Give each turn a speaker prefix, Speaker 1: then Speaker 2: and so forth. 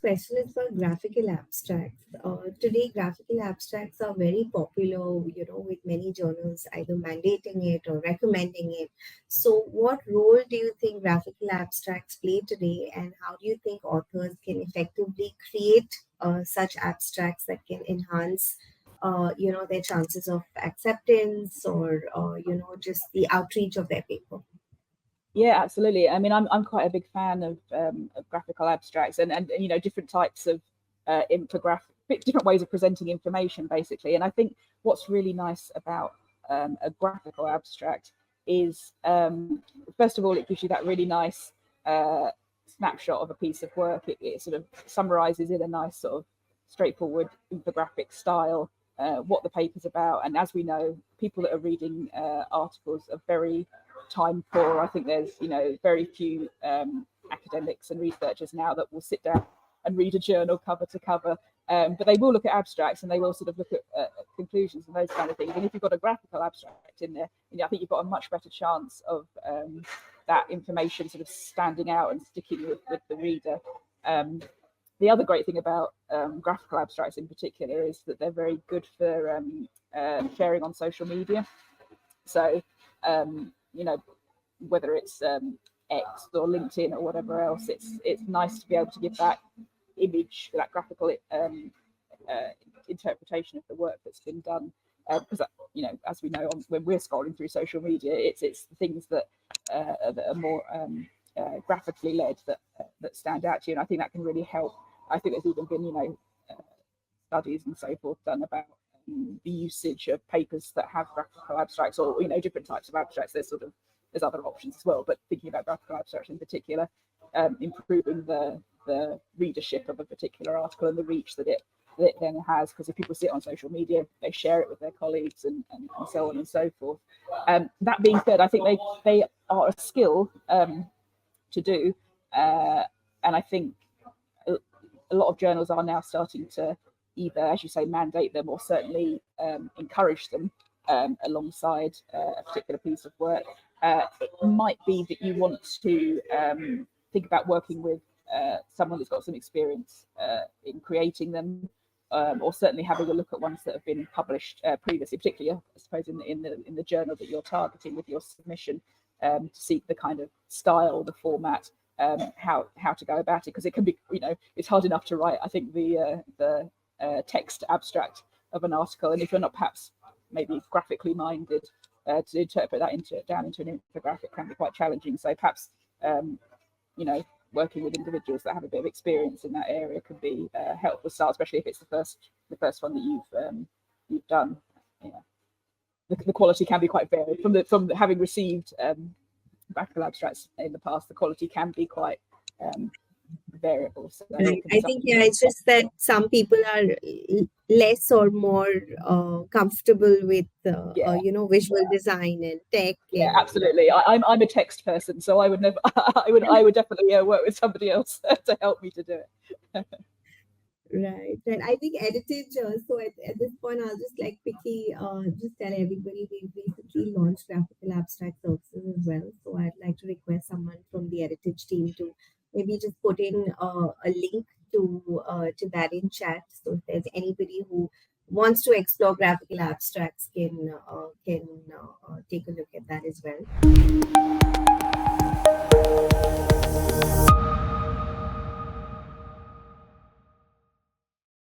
Speaker 1: question is for graphical abstracts. Today, graphical abstracts are very popular, with many journals either mandating it or recommending it. So, what role do you think graphical abstracts play today, and how do you think authors can effectively create such abstracts that can enhance, their chances of acceptance or, just the outreach of their paper?
Speaker 2: Yeah, absolutely. I mean, I'm quite a big fan of graphical abstracts and different types of infographic, different ways of presenting information, basically. And I think what's really nice about a graphical abstract is, first of all, it gives you that really nice snapshot of a piece of work. It sort of summarizes in a nice sort of straightforward infographic style what the paper's about. And as we know, people that are reading articles are very time poor. I think there's very few academics and researchers now that will sit down and read a journal cover to cover, but they will look at abstracts and they will sort of look at conclusions and those kind of things. And if you've got a graphical abstract in there, I think you've got a much better chance of that information sort of standing out and sticking with the reader. The other great thing about graphical abstracts in particular is that they're very good for sharing on social media. So whether it's X or LinkedIn or whatever else, it's nice to be able to give that image, that graphical interpretation of the work that's been done, because as we know, when we're scrolling through social media, it's the things that are more graphically led that stand out to you, and I think that can really help. I think there's even been studies and so forth done about the usage of papers that have graphical abstracts, or different types of abstracts. There's other options as well, but thinking about graphical abstracts in particular, improving the readership of a particular article and the reach that it then has, because if people see it on social media, they share it with their colleagues and so on and so forth. That being said, I think they are a skill to do, and I think a lot of journals are now starting to either, as you say, mandate them or certainly encourage them alongside a particular piece of work. It might be that you want to think about working with someone that's got some experience in creating them, or certainly having a look at ones that have been published previously, particularly, I suppose, in the journal that you're targeting with your submission, to see the kind of style, the format, how to go about it, because it can be, it's hard enough to write, I think, the text abstract of an article, and if you're not perhaps maybe graphically minded, to interpret that down into an infographic can be quite challenging. So perhaps working with individuals that have a bit of experience in that area could be a helpful start, especially if it's the first one that you've done. The quality can be quite varied from having received graphical abstracts in the past. The quality can be quite variable. So
Speaker 1: right. I think it's just that some people are less or more comfortable with visual design and tech.
Speaker 2: Yeah, absolutely. I'm a text person, so I would never. I would definitely work with somebody else to help me to do it.
Speaker 1: Right. And I think edited. So at this point, I'll just quickly just tell everybody we recently launched graphical abstract services as well. So I'd like to request someone from the Heritage team to maybe just put in a link to that in chat. So if there's anybody who wants to explore graphical abstracts, can take a look at that as well.